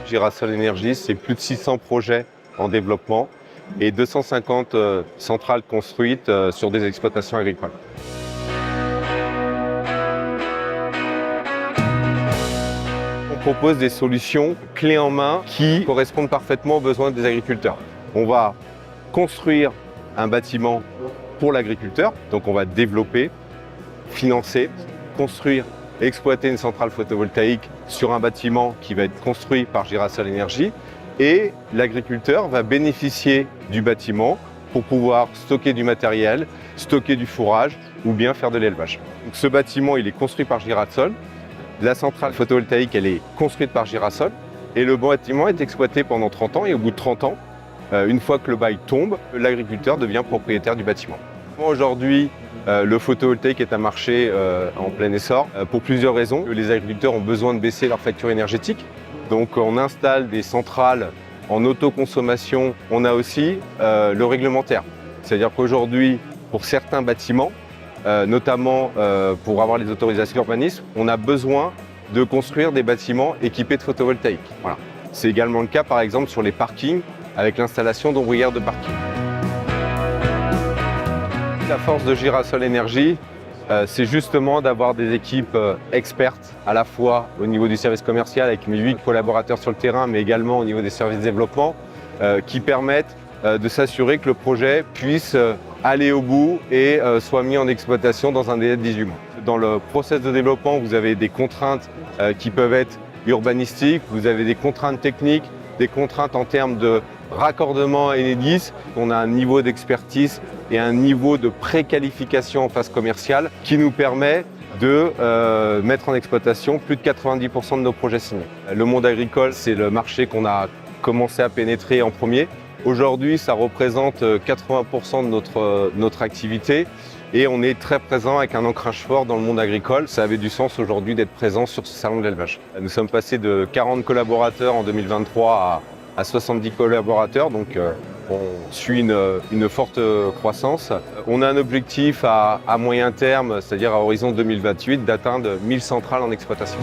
Girasol Énergie, c'est plus de 600 projets en développement et 250 centrales construites sur des exploitations agricoles. On propose des solutions clés en main qui correspondent parfaitement aux besoins des agriculteurs. On va construire un bâtiment pour l'agriculteur, donc on va développer, financer, construire et exploiter une centrale photovoltaïque sur un bâtiment qui va être construit par Girasol Énergie, et l'agriculteur va bénéficier du bâtiment pour pouvoir stocker du matériel, stocker du fourrage ou bien faire de l'élevage. Ce bâtiment, il est construit par Girasol, la centrale photovoltaïque, elle est construite par Girasol et le bâtiment est exploité pendant 30 ans, et au bout de 30 ans, une fois que le bail tombe, l'agriculteur devient propriétaire du bâtiment. Aujourd'hui, le photovoltaïque est un marché en plein essor pour plusieurs raisons. Les agriculteurs ont besoin de baisser leur facture énergétique. Donc on installe des centrales en autoconsommation. On a aussi le réglementaire. C'est-à-dire qu'aujourd'hui, pour certains bâtiments, notamment pour avoir les autorisations d'urbanisme, on a besoin de construire des bâtiments équipés de photovoltaïque. Voilà. C'est également le cas par exemple sur les parkings avec l'installation d'ombrières de parking. La force de Girasol Énergie, c'est justement d'avoir des équipes expertes, à la fois au niveau du service commercial avec mes 8 collaborateurs sur le terrain, mais également au niveau des services de développement, qui permettent de s'assurer que le projet puisse aller au bout et soit mis en exploitation dans un délai de 18 mois. Dans le process de développement, vous avez des contraintes qui peuvent être urbanistiques, vous avez des contraintes techniques, des contraintes en termes de raccordement à Enedis. On a un niveau d'expertise et un niveau de préqualification en phase commerciale qui nous permet de mettre en exploitation plus de 90% de nos projets signés. Le monde agricole, c'est le marché qu'on a commencé à pénétrer en premier. Aujourd'hui, ça représente 80% de notre activité et on est très présent avec un ancrage fort dans le monde agricole. Ça avait du sens aujourd'hui d'être présent sur ce salon de l'élevage. Nous sommes passés de 40 collaborateurs en 2023 à 70 collaborateurs, donc on suit une forte croissance. On a un objectif à moyen terme, c'est-à-dire à horizon 2028, d'atteindre 1000 centrales en exploitation.